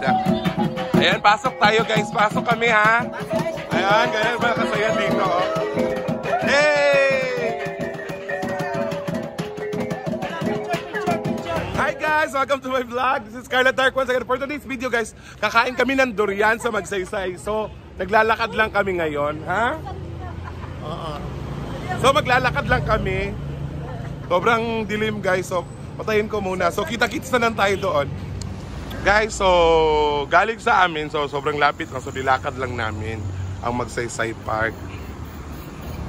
talaga. Ayan, pasok tayo guys. Pasok kami ha. Ayan, ganyan ba kasaya dito. Oh. Hey! Hi guys! Welcome to my vlog. This is Carla Dark once again. For today's video guys, kakain kami ng durian sa Magsaysay. So, naglalakad lang kami ngayon. Ha? So, maglalakad lang kami. Sobrang dilim guys. So, patayin ko muna. So, kita-kits na lang tayo doon. Guys, so galing sa amin, so sobrang lapit lang, so dilakad lang namin ang Magsaysay Park.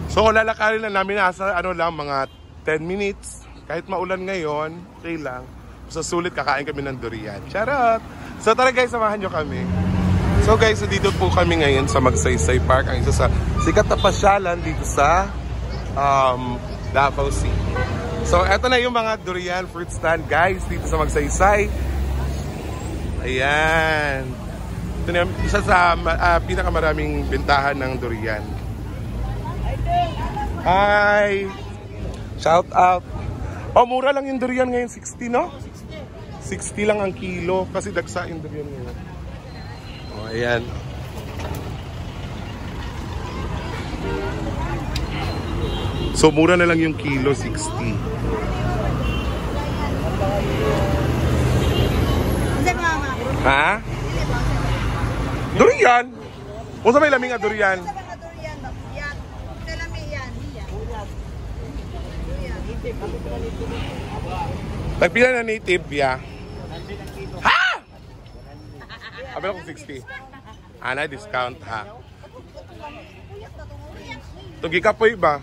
So lalakarin lang namin nasa ano lang, mga 10 minutes. Kahit maulan ngayon, okay lang. So sulit kakain kami ng durian. Charot! So tara guys, samahan nyo kami. So guys, so dito po kami ngayon sa Magsaysay Park. Ang isa sa sikat na pasyalan dito sa Davao City. So eto na yung mga durian fruit stand guys dito sa Magsaysay. Ayan. Ito na isa sa pinakamaraming bentahan ng durian. Hi! Shout out! Oh, mura lang yung durian ngayon. 60, no? 60 lang ang kilo. Kasi dagsa yung durian ngayon. Oh, ayan. So, mura na lang yung kilo. 60. Ha? Durian? Kung sa may laming nga durian? Tagpila na native ya? Ha? Abel ko 60. Ana, discount ha? Tugi ka po iba?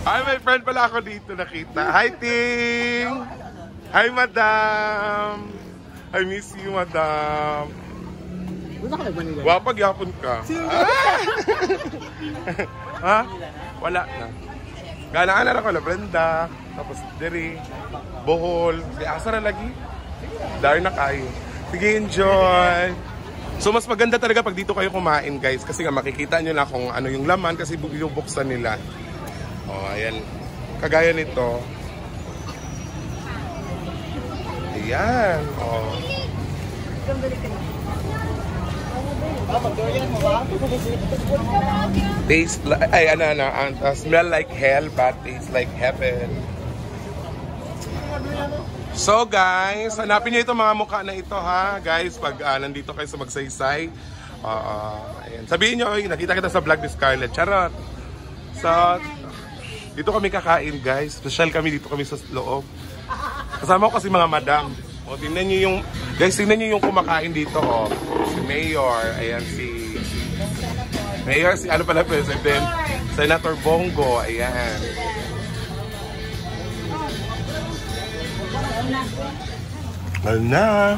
Ay, may friend pala ako dito nakita. Hi, Ting! Hi, Madam! I miss you, Madam. Wapag yapon ka. Ha? Wala na. Ganaan na ako na Brenda. Tapos Deri. Bohol. Si Asa na lagi. Dar na kayo. Sige, enjoy! So, mas maganda talaga pag dito kayo kumain, guys. Kasi nga makikita nyo na kung ano yung laman kasi bubuksan nila. Oh, ayan. Kagaya nito. Ayan. Oh. Taste like, ay, smell like hell but taste like heaven. So guys, hanapin nyo itong mga mukha na ito ha. Guys, pag nandito kayo sa Magsaysay. Ayan. Sabihin nyo, nakita kita sa vlog ni Scarlett. Charot. So, dito kami kakain guys. Special kami dito kami sa loob. Kasama ko kasi mga madam. O, tingnan nyo yung, guys, tingnan nyo yung kumakain dito. O, si Mayor. Ayan, si Mayor, si ano pala President? Senator Bongo. Ayan. Ano na?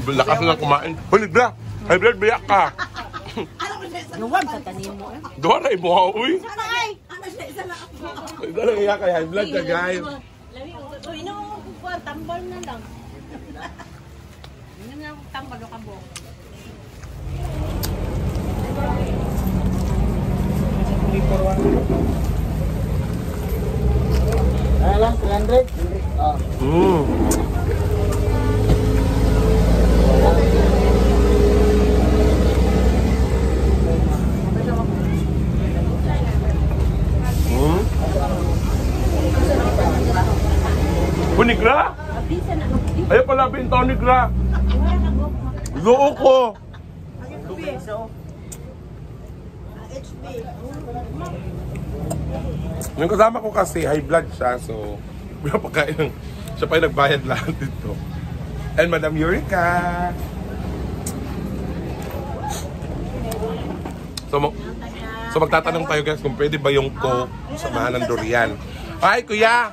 Lakas na kumain. Hulig na! High blood, biyak ka! Nuwag sa tanim mo eh. Doon na ibuha, uy! Ano siya, isa lang ako. Ito lang iyak kay high blood ka, guys. Uy, no, tambal na lang. Ano nga, tambal o kabo. Ano lang, 300? Oo. Nigra? Ayaw pala bintaw Nigra. Loo ko. Yung kasama ko kasi high blood siya, so pagkain siya pa yung nagbayad lahat dito. And Madam Eureka. So magtatanong tayo guys kung pwede ba yung Coke sa mahan ng durian. Ay kuya!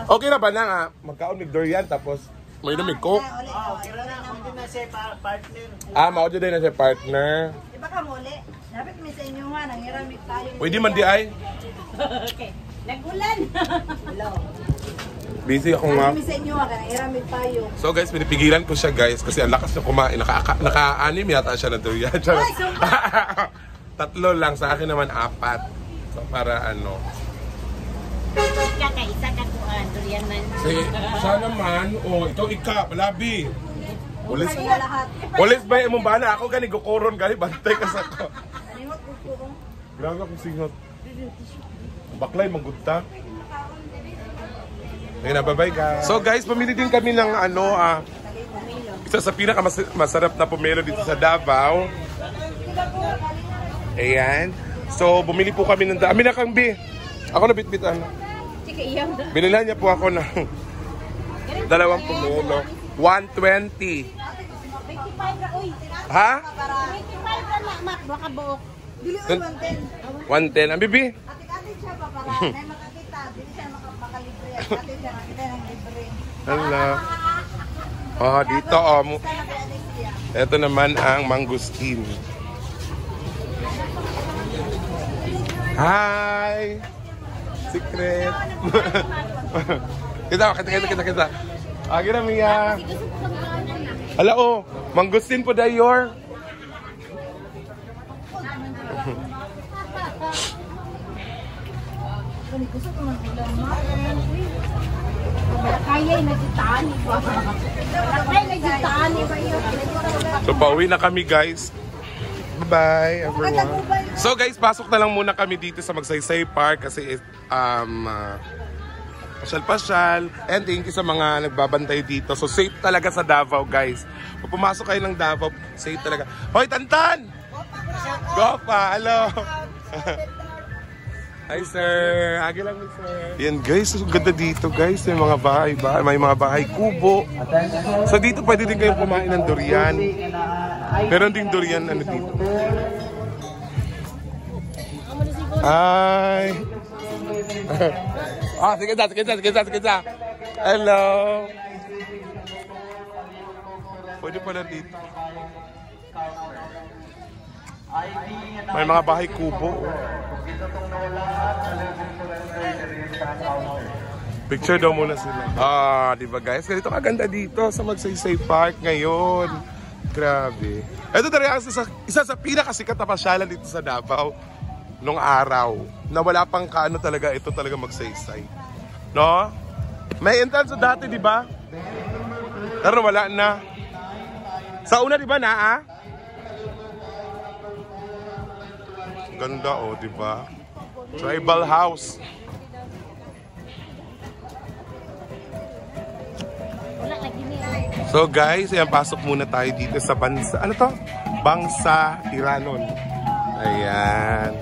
Okay na ba na nga? Magkaon may durian tapos may namig Coke? Maudio din na siya partner. Iba ka muli. Dapat may sa inyo nga, nangiramit tayo. Pwede man di ay? Okay. Nag-ulan. Hello. Busy ako nga. Dapat may sa inyo nga, nangiramit tayo. So guys, pinipigilan ko siya guys kasi ang lakas niya kumain. Naka-anim yata siya na durian. Tatlo lang, sa akin naman 4. So para ano. Isa ka Siya naman, ito ika, palabi. Ulis, Kaya lahat. ulis ba yung bana? Ako gani gukoron, gani bantay ka sa ko. Animot ko. Grabe akong singot. Baklay, maggunta. Ayun na, bye-bye guys. So guys, pamili din kami ng isa sa pinakamasarap na pomelo dito sa Davao. Ayan. So, bumili po kami ng dami na kang B. Ako na bitbitan. Binilan niya po ako ng dalawang pomelo. 120. 25 ra, uy. Ha? 25 ra na, mak, baka buok. Dili ko 110. 110. Ang bibi? Atik-atik siya pa para na makakita. Dili siya makalibre. Atik siya makita ng libre. Hala. Dito ito naman ang mangustin. Hi! Secret! kita. Agi na, Mia. Hala, mangustin po dayor. Kaya nagitani ba? Kaya nagitani ba yun? So, pauwi na kami, guys. Bye-bye, everyone. So, guys, pasok na lang muna kami dito sa Magsaysay Park kasi pasyal-pasyal. And thank you sa mga nagbabantay dito. So, safe talaga sa Davao, guys. Kung pumasok kayo ng Davao, safe talaga. Hoy, Tantan! Gopa! Hello! Hi, sir! Agi lang, sir. Yan, guys. So, ganda dito, guys. May mga bahay. May mga bahay kubo. So, dito pwede din kayong kumain ng durian. Meron ding durian dito. Hi! Sige. Hello! Pwede pala dito. May mga bahay kubo. Picture daw muna sila. Di ba guys? Ganito kaganda dito sa Magsaysay Park ngayon. Grabe. Ito talaga isa sa pinakasikat na pasyalan dito sa Davao nung araw. Na wala pang kaano talaga, ito talaga Magsaysay. No? May entrance dati, di ba? Pero wala na. Sa una, di ba na, Ganda, di ba? Tribal house. So guys, ayan, pasok muna tayo dito sa Bansa. Ano to? Bangsa Iranon. Ayan.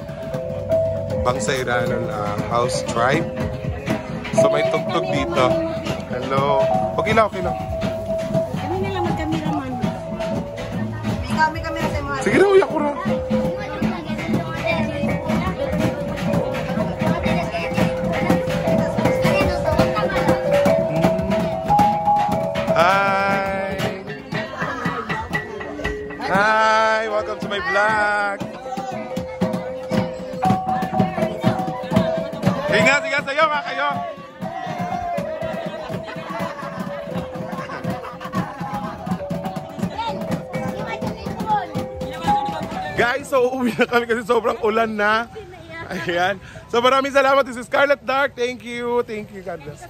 Bangsa Iranon house tribe. So may tugtog dito. Hello. Okay lang. Kami na lang magkameraman. Kami sa mga. Sige na, uyak ko na. Hi! Welcome to my vlog! Sige, sayo nga kayo! Guys, so uuwi na kami kasi sobrang ulan na. Ayan. So maraming salamat. This is Scarlett Dark. Thank you. God bless.